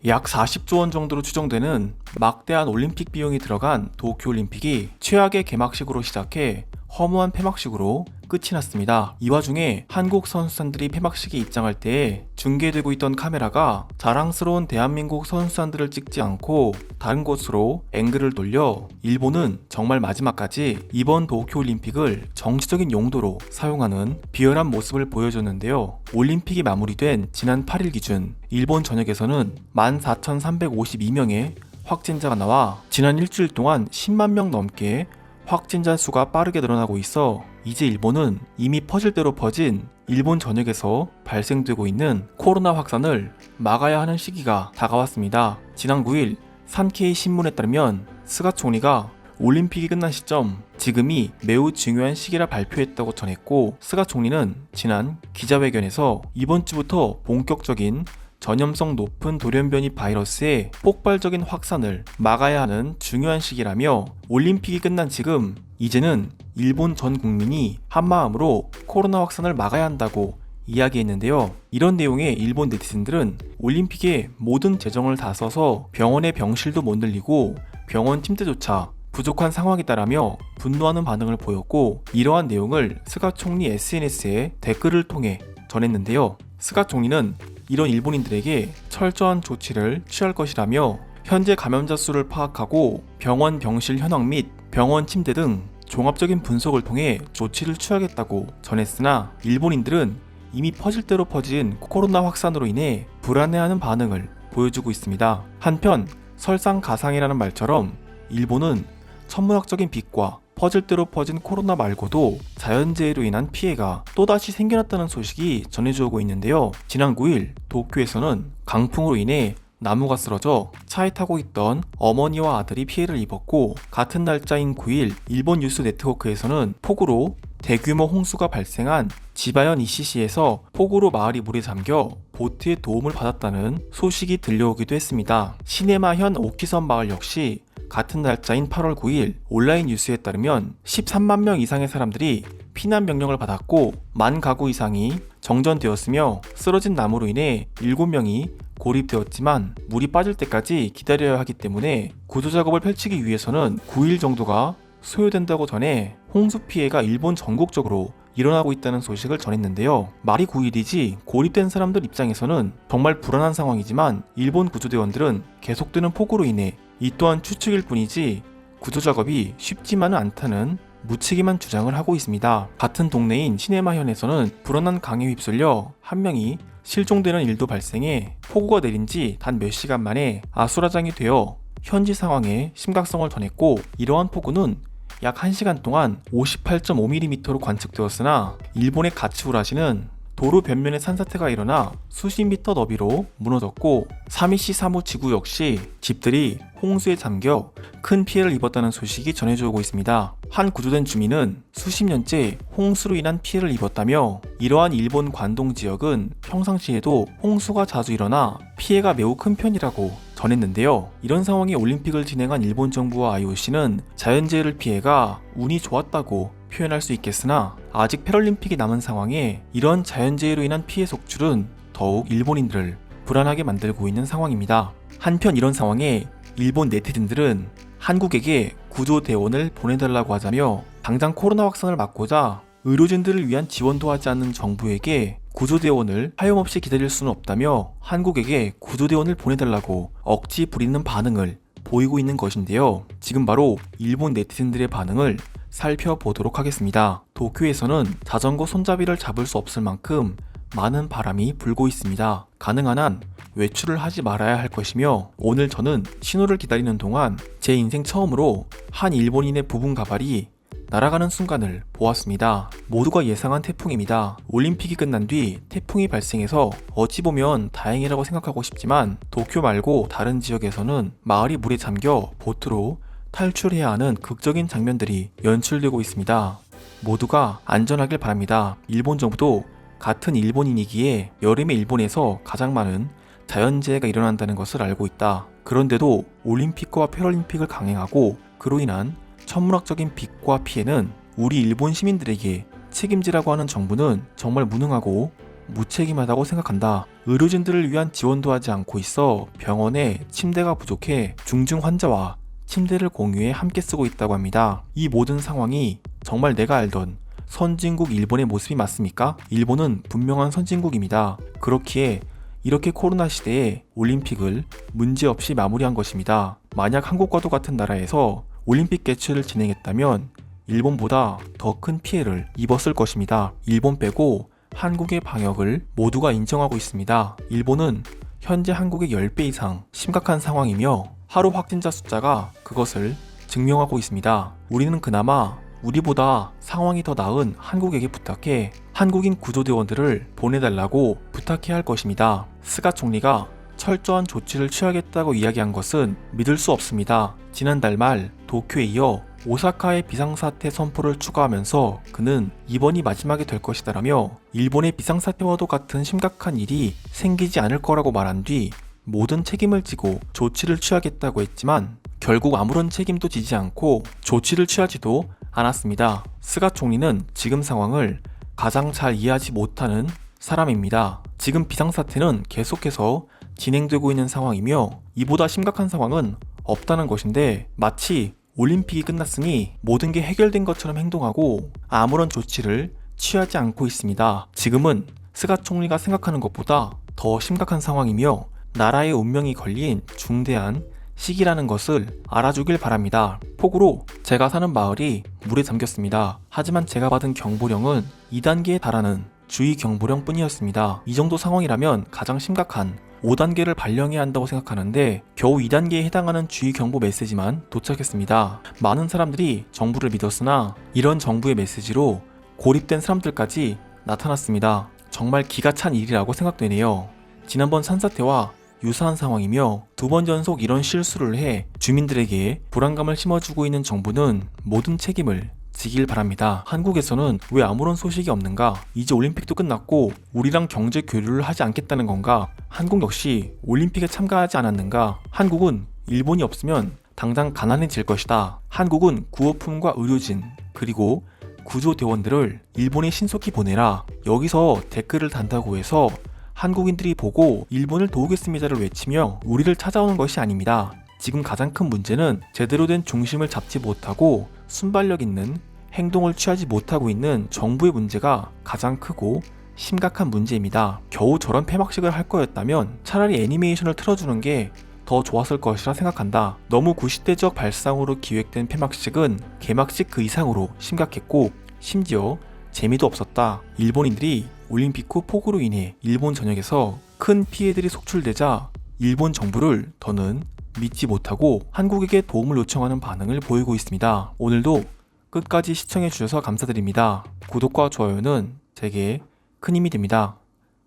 약 40조 원 정도로 추정되는 막대한 올림픽 비용이 들어간 도쿄올림픽이 최악의 개막식으로 시작해 허무한 폐막식으로 끝이 났습니다. 이 와중에 한국 선수단들이 폐막식에 입장할 때에 중계되고 있던 카메라가 자랑스러운 대한민국 선수단들을 찍지 않고 다른 곳으로 앵글을 돌려 일본은 정말 마지막까지 이번 도쿄올림픽을 정치적인 용도로 사용하는 비열한 모습을 보여줬는데요. 올림픽이 마무리된 지난 8일 기준 일본 전역에서는 14,352명의 확진자가 나와 지난 일주일 동안 10만 명 넘게 확진자 수가 빠르게 늘어나고 있어 이제 일본은 이미 퍼질 대로 퍼진 일본 전역에서 발생되고 있는 코로나 확산을 막아야 하는 시기가 다가왔습니다. 지난 9일 산케이 신문에 따르면 스가 총리가 올림픽이 끝난 시점, 지금이 매우 중요한 시기라 발표했다고 전했고, 스가 총리는 지난 기자회견에서 이번 주부터 본격적인 전염성 높은 돌연변이 바이러스의 폭발적인 확산을 막아야 하는 중요한 시기라며 올림픽이 끝난 지금 이제는 일본 전 국민이 한마음으로 코로나 확산을 막아야 한다고 이야기했는데요. 이런 내용의 일본 네티즌들은 올림픽에 모든 재정을 다 써서 병원의 병실도 못 늘리고 병원 침대조차 부족한 상황이다라며 분노하는 반응을 보였고, 이러한 내용을 스가 총리 SNS에 댓글을 통해 전했는데요. 스가 총리는 이런 일본인들에게 철저한 조치를 취할 것이라며 현재 감염자 수를 파악하고 병원 병실 현황 및 병원 침대 등 종합적인 분석을 통해 조치를 취하겠다고 전했으나, 일본인들은 이미 퍼질 대로 퍼진 코로나 확산으로 인해 불안해하는 반응을 보여주고 있습니다. 한편 설상가상이라는 말처럼 일본은 천문학적인 빛과 퍼질 대로 퍼진 코로나 말고도 자연재해로 인한 피해가 또다시 생겨났다는 소식이 전해지고 있는데요. 지난 9일 도쿄에서는 강풍으로 인해 나무가 쓰러져 차에 타고 있던 어머니와 아들이 피해를 입었고, 같은 날짜인 9일 일본 뉴스 네트워크에서는 폭우로 대규모 홍수가 발생한 지바현 이시시에서 폭우로 마을이 물에 잠겨 보트의 도움을 받았다는 소식이 들려오기도 했습니다. 시네마현 오키섬 마을 역시 같은 날짜인 8월 9일 온라인 뉴스에 따르면 13만 명 이상의 사람들이 피난 명령을 받았고 만 가구 이상이 정전되었으며, 쓰러진 나무로 인해 7명이 고립되었지만 물이 빠질 때까지 기다려야 하기 때문에 구조 작업을 펼치기 위해서는 9일 정도가 소요된다고 전해 홍수 피해가 일본 전국적으로 일어나고 있다는 소식을 전했는데요. 말이 9일이지 고립된 사람들 입장에서는 정말 불안한 상황이지만 일본 구조대원들은 계속되는 폭우로 인해 이 또한 추측일 뿐이지 구조작업이 쉽지만은 않다는 무책임한 주장을 하고 있습니다. 같은 동네인 시네마현에서는 불어난 강에 휩쓸려 한 명이 실종되는 일도 발생해 폭우가 내린 지 단 몇 시간 만에 아수라장이 되어 현지 상황의 심각성을 전했고, 이러한 폭우는 약 1시간 동안 58.5mm로 관측되었으나 일본의 가츠우라시는 도로 변면에 산사태가 일어나 수십 미터 너비로 무너졌고, 사미시 사무 지구 역시 집들이 홍수에 잠겨 큰 피해를 입었다는 소식이 전해져 오고 있습니다. 한 구조된 주민은 수십 년째 홍수로 인한 피해를 입었다며, 이러한 일본 관동 지역은 평상시에도 홍수가 자주 일어나 피해가 매우 큰 편이라고 전했는데요. 이런 상황에 올림픽을 진행한 일본 정부와 IOC는 자연재해를 피해가 운이 좋았다고 표현할 수 있겠으나, 아직 패럴림픽이 남은 상황에 이런 자연재해로 인한 피해 속출은 더욱 일본인들을 불안하게 만들고 있는 상황입니다. 한편 이런 상황에 일본 네티즌들은 한국에게 구조대원을 보내달라고 하자며, 당장 코로나 확산을 막고자 의료진들을 위한 지원도 하지 않는 정부에게 구조대원을 하염없이 기다릴 수는 없다며 한국에게 구조대원을 보내달라고 억지 부리는 반응을 보이고 있는 것인데요. 지금 바로 일본 네티즌들의 반응을 살펴보도록 하겠습니다. 도쿄에서는 자전거 손잡이를 잡을 수 없을 만큼 많은 바람이 불고 있습니다. 가능한 한 외출을 하지 말아야 할 것이며, 오늘 저는 신호를 기다리는 동안 제 인생 처음으로 한 일본인의 부분 가발이 날아가는 순간을 보았습니다. 모두가 예상한 태풍입니다. 올림픽이 끝난 뒤 태풍이 발생해서 어찌 보면 다행이라고 생각하고 싶지만, 도쿄 말고 다른 지역에서는 마을이 물에 잠겨 보트로 탈출해야 하는 극적인 장면들이 연출되고 있습니다. 모두가 안전하길 바랍니다. 일본 정부도 같은 일본인이기에 여름에 일본에서 가장 많은 자연재해가 일어난다는 것을 알고 있다. 그런데도 올림픽과 패럴림픽을 강행하고 그로 인한 천문학적인 빚과 피해는 우리 일본 시민들에게 책임지라고 하는 정부는 정말 무능하고 무책임하다고 생각한다. 의료진들을 위한 지원도 하지 않고 있어 병원에 침대가 부족해 중증 환자와 침대를 공유해 함께 쓰고 있다고 합니다. 이 모든 상황이 정말 내가 알던 선진국 일본의 모습이 맞습니까? 일본은 분명한 선진국입니다. 그렇기에 이렇게 코로나 시대에 올림픽을 문제없이 마무리한 것입니다. 만약 한국과도 같은 나라에서 올림픽 개최를 진행했다면 일본보다 더 큰 피해를 입었을 것입니다. 일본 빼고 한국의 방역을 모두가 인정하고 있습니다. 일본은 현재 한국의 10배 이상 심각한 상황이며 하루 확진자 숫자가 그것을 증명하고 있습니다. 우리는 그나마 우리보다 상황이 더 나은 한국에게 부탁해 한국인 구조대원들을 보내달라고 부탁해야 할 것입니다. 스가 총리가 철저한 조치를 취하겠다고 이야기한 것은 믿을 수 없습니다. 지난달 말 도쿄에 이어 오사카의 비상사태 선포를 추가하면서 그는 이번이 마지막이 될 것이다라며 일본의 비상사태와도 같은 심각한 일이 생기지 않을 거라고 말한 뒤 모든 책임을 지고 조치를 취하겠다고 했지만 결국 아무런 책임도 지지 않고 조치를 취하지도 않았습니다. 스가 총리는 지금 상황을 가장 잘 이해하지 못하는 사람입니다. 지금 비상사태는 계속해서 진행되고 있는 상황이며 이보다 심각한 상황은 없다는 것인데 마치 올림픽이 끝났으니 모든 게 해결된 것처럼 행동하고 아무런 조치를 취하지 않고 있습니다. 지금은 스가 총리가 생각하는 것보다 더 심각한 상황이며 나라의 운명이 걸린 중대한 시기라는 것을 알아주길 바랍니다. 폭우로 제가 사는 마을이 물에 잠겼습니다. 하지만 제가 받은 경보령은 2단계에 달하는 주의 경보령 뿐이었습니다. 이 정도 상황이라면 가장 심각한 5단계를 발령해야 한다고 생각하는데 겨우 2단계에 해당하는 주의 경보 메시지만 도착했습니다. 많은 사람들이 정부를 믿었으나 이런 정부의 메시지로 고립된 사람들까지 나타났습니다. 정말 기가 찬 일이라고 생각되네요. 지난번 산사태와 유사한 상황이며 두 번 연속 이런 실수를 해 주민들에게 불안감을 심어주고 있는 정부는 모든 책임을 지길 바랍니다. 한국에서는 왜 아무런 소식이 없는가? 이제 올림픽도 끝났고 우리랑 경제 교류를 하지 않겠다는 건가? 한국 역시 올림픽에 참가하지 않았는가? 한국은 일본이 없으면 당장 가난해질 것이다. 한국은 구호품과 의료진 그리고 구조대원들을 일본에 신속히 보내라. 여기서 댓글을 단다고 해서 한국인들이 보고 일본을 도우겠습니다를 외치며 우리를 찾아오는 것이 아닙니다. 지금 가장 큰 문제는 제대로 된 중심을 잡지 못하고 순발력 있는 행동을 취하지 못하고 있는 정부의 문제가 가장 크고 심각한 문제입니다. 겨우 저런 폐막식을 할 거였다면 차라리 애니메이션을 틀어주는 게 더 좋았을 것이라 생각한다. 너무 구시대적 발상으로 기획된 폐막식은 개막식 그 이상으로 심각했고 심지어 재미도 없었다. 일본인들이 올림픽 후 폭우로 인해 일본 전역에서 큰 피해들이 속출되자 일본 정부를 더는 믿지 못하고 한국에게 도움을 요청하는 반응을 보이고 있습니다. 오늘도 끝까지 시청해주셔서 감사드립니다. 구독과 좋아요는 제게 큰 힘이 됩니다.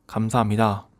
감사합니다.